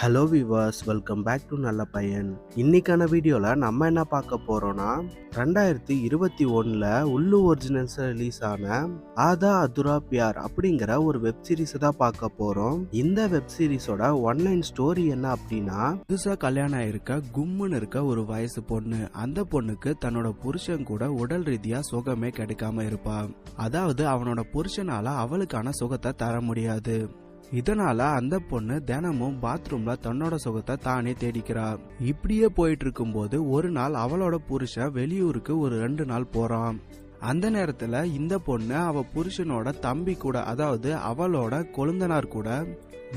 Hello viewers, welcome back to Nalla Paiyan. இன்னைக்கான வீடியோவில் நம்ம என்ன பார்க்க போகிறோன்னா 2021 உள்ளு ஒரிஜினல்ஸ் ரிலீஸ் ஆன ஆதா அதுரா பியார் அப்படிங்கிற ஒரு வெப் சீரிஸை தான் பார்க்க போகிறோம். இந்த வெப் சீரிஸோட ஒன்லைன் ஸ்டோரி என்ன அப்படின்னா, புதுசாக கல்யாணம் ஆயிருக்க கும்முன்னு இருக்க ஒரு வயசு பொண்ணு. அந்த பொண்ணுக்கு தன்னோட புருஷன் கூட உடல் ரீதியாக சுகமே கிடைக்காம இருப்பா. அதாவது அவனோட புருஷனால அவளுக்கான சுகத்தை தர முடியாது. இதனால அந்த பொண்ணு தினமும் பாத்ரூம்ல தன்னோட சுகத்தை தானே தேடிக்கிறா. இப்படியே போயிட்டு இருக்கும்போது ஒரு நாள் அவளோட புருஷன் வெளியூருக்கு ஒரு 2 நாள் போறான். அந்த நேரத்துல இந்த பொண்ணு அவ புருஷனோட தம்பி கூட, அதாவது அவளோட கொழுந்தனார் கூட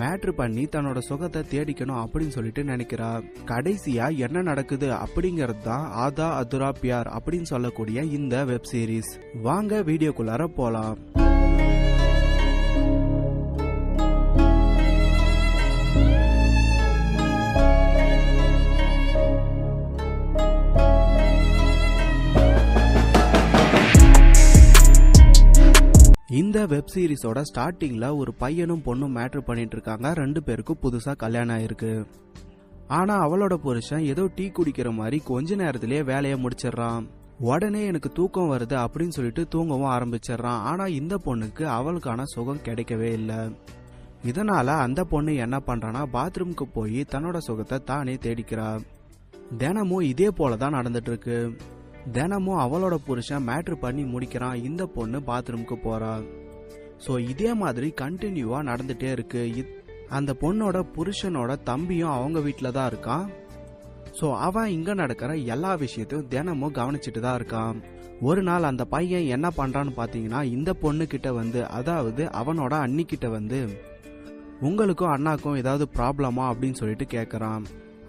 மேட்ரு பண்ணி தன்னோட சுகத்தை தேடிக்கணும் அப்படின்னு சொல்லிட்டு நினைக்கிறா. கடைசியா என்ன நடக்குது அப்படிங்கிறது தான் ஆதா அதுரா பியார் அப்படின்னு சொல்லக்கூடிய இந்த வெப் சீரிஸ். வாங்க வீடியோக்குள்ளார போலாம். இந்த வெப் சீரிஸோட ஸ்டார்டிங்ல ஒரு பையனும் பொண்ணும் மேட்ரு பண்ணிட்டு இருக்காங்க. 2 பேருக்கும் புதுசா கல்யாணம் ஆயிருக்கு. ஆனா அவளோட புருஷன் ஏதோ டீ குடிக்கிற மாதிரி கொஞ்ச நேரத்திலேயே வேலையை முடிச்சிடறான். உடனே எனக்கு தூக்கம் வருது அப்படின்னு சொல்லிட்டு தூங்கவும் ஆரம்பிச்சிடறான். ஆனா இந்த பொண்ணுக்கு அவளுக்கான சுகம் கிடைக்கவே இல்லை. இதனால அந்த பொண்ணு என்ன பண்றானா, பாத்ரூமுக்கு போய் தன்னோட சுகத்தை தானே தேடிக்கிறா. தினமும் இதே போலதான் நடந்துட்டு இருக்கு. தினமும் அவளோட புருஷன் மேட்ரு பண்ணி முடிக்கிறான், இந்த பொண்ணு பாத்ரூமுக்கு போறா. ஸோ இதே மாதிரி கண்டினியூவா நடந்துட்டே இருக்கு. அந்த பொண்ணோட புருஷனோட தம்பியும் அவங்க வீட்டில தான் இருக்கான். ஸோ அவன் இங்க நடக்கிற எல்லா விஷயத்தையும் தினமும் கவனிச்சுட்டு தான் இருக்கான். ஒரு நாள் அந்த பையன் என்ன பண்றான்னு பாத்தீங்கன்னா, இந்த பொண்ணு கிட்ட வந்து, அதாவது அவனோட அண்ணிக்கிட்ட வந்து, உங்களுக்கும் அண்ணாக்கும் ஏதாவது ப்ராப்ளமா அப்படின்னு சொல்லிட்டு கேட்கறான்.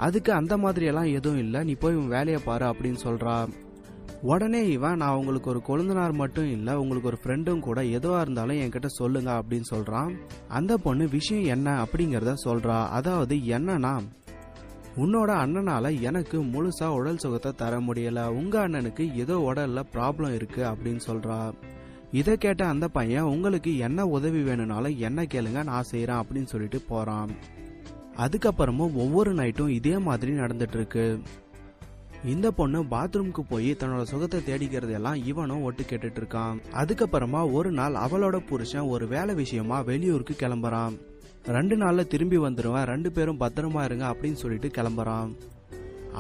அதுக்கு அந்த மாதிரி எல்லாம் எதுவும் இல்லை, நீ போய் உன் வேலையை பாரு அப்படின்னு சொல்றா. உடனே இவன், நான் உங்களுக்கு ஒரு கொழுந்தனார் மட்டும் இல்லை, உங்களுக்கு ஒரு ஃப்ரெண்டும் கூட, எதுவா இருந்தாலும் என்கிட்ட சொல்லுங்க அப்படின்னு சொல்றான். அந்த பொண்ணு விஷயம் என்ன அப்படிங்கறத சொல்றா. அதாவது என்னன்னா, உன்னோட அண்ணனால எனக்கு முழுசா உடல் சுகத்தை தர முடியல, உங்க அண்ணனுக்கு ஏதோ உடல்ல ப்ராப்ளம் இருக்கு அப்படின்னு சொல்றா. இதை கேட்ட அந்த பையன், உங்களுக்கு என்ன உதவி வேணும்னாலும் என்ன கேளுங்க, நான் செய்யறேன் அப்படின்னு சொல்லிட்டு போறான். அதுக்கப்புறமும் ஒவ்வொரு நைட்டும் இதே மாதிரி நடந்துட்டு இருக்கு. இந்த பொண்ணு பாத்ரூமுக்கு போய் தன்னோட சுகத்தை தேடிக்கிறது எல்லாம் இவனும் ஒட்டு கேட்டுட்டு இருக்கான். அதுக்கப்புறமா ஒரு நாள் அவளோட புருஷன் ஒரு வேலை விஷயமா வெளியூருக்கு கிளம்புறான். 2 நாள்ல திரும்பி வந்துருவேன், 2 பேரும் பத்திரமா இருங்க அப்படின்னு சொல்லிட்டு கிளம்புறான்.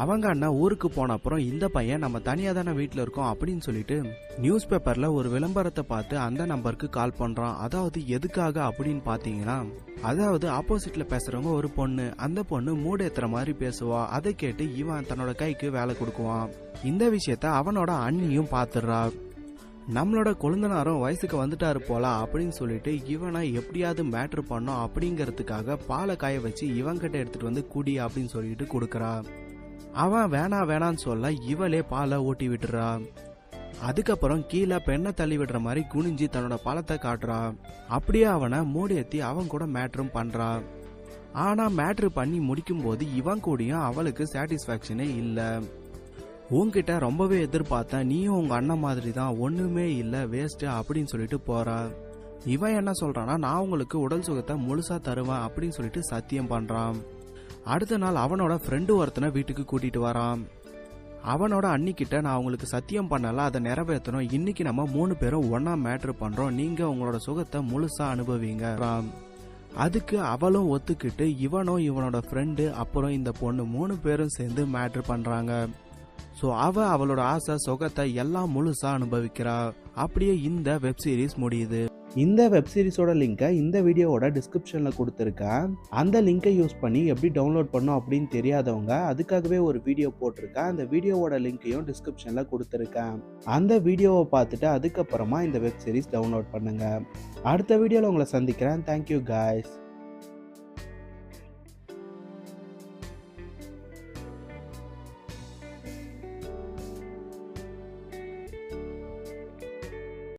அவங்க அண்ணன் ஊருக்கு போன அப்புறம் இந்த பையன், நம்ம தனியா தானே வீட்டுல இருக்கோம் அப்படின்னு சொல்லிட்டு நியூஸ் பேப்பர்ல ஒரு விளம்பரத்தை பார்த்து அந்த நம்பருக்கு கால் பண்றான். அதாவது எதுக்காக அப்படின்னு பாத்தீங்கன்னா, அதாவது ஆப்போசிட்ல பேசுறவங்க ஒரு பொண்ணு, அந்த பொண்ணு மூடு ஏத்துற மாதிரி பேசுவா. அதை கேட்டு இவன் தன்னோட கைக்கு வேலை கொடுக்குவான். இந்த விஷயத்த அவனோட அண்ணியும் பாத்துடுறா. நம்மளோட கொழுந்தனாரும் வயசுக்கு வந்துட்டாரு போல அப்படின்னு சொல்லிட்டு இவனை எப்படியாவது மேட்ரு பண்ணோம் அப்படிங்கறதுக்காக பாலை காய வச்சு இவன்கிட்ட எடுத்துட்டு வந்து குடி அப்படின்னு சொல்லிட்டு கொடுக்கறா. அவன் வேணான்னு சொல்ல இவளே பாலை ஓட்டி விட்டுறா. அதுக்கப்புறம் கீழே பெண்ணை தள்ளி விடுற மாதிரி குனிஞ்சி தன்னோட பழத்தை காட்டுறா. அப்படியே அவனை மூடியேத்தி அவன் கூட மேட்ரும் பண்றா. ஆனா மேட்ரு பண்ணி முடிக்கும் போது இவன் கூடயும் அவளுக்கு சாட்டிஸ்பாக்சனே இல்ல. உன்கிட்ட ரொம்பவே எதிர்பார்த்தேன், நீயும் உங்க அண்ணன் மாதிரி தான், ஒண்ணுமே இல்ல, வேஸ்ட் அப்படின்னு சொல்லிட்டு போறா. இவன் என்ன சொல்றானா, நான் உங்களுக்கு உடல் சுகத்தை முழுசா தருவேன் அப்படின்னு சொல்லிட்டு சத்தியம் பண்றான். அடுத்த நாள் அவனோட ஃப்ரெண்டு ஒருத்தனை வீட்டுக்கு கூட்டிட்டு வரான். அவனோட அண்ணிக்கிட்ட, நான் உங்களுக்கு சத்தியம் பண்ணல, அதை நிறைவேற்றணும், இன்னைக்கு நம்ம 3 பேரும் ஒன்னா மேட்ரு பண்றோம், நீங்க உங்களோட சுகத்தை முழுசா அனுபவிங்க. அதுக்கு அவளும் ஒத்துக்கிட்டு இவனும் இவனோட ஃப்ரெண்டு அப்புறம் இந்த பொண்ணு 3 பேரும் சேர்ந்து மேட்ரு பண்றாங்க. ஸோ அவளோட ஆசை சுகத்தை எல்லாம் முழுசா அனுபவிக்கிறா. அப்படியே இந்த வெப் சீரிஸ் முடியுது. இந்த வெப் சீரிஸோட லிங்கை இந்த வீடியோவோட டிஸ்கிரிப்ஷன்ல கொடுத்துருக்கேன். அந்த லிங்கை யூஸ் பண்ணி எப்படி டவுன்லோட் பண்ணும் அப்படின்னு தெரியாதவங்க அதுக்காகவே ஒரு வீடியோ போட்டிருக்கேன். அந்த வீடியோவோட லிங்கையும் டிஸ்கிரிப்ஷன்ல கொடுத்துருக்கேன். அந்த வீடியோவை பார்த்துட்டு அதுக்கப்புறமா இந்த வெப் சீரிஸ் டவுன்லோட் பண்ணுங்க. அடுத்த வீடியோவில் உங்களை சந்திக்கிறேன். Thank you guys.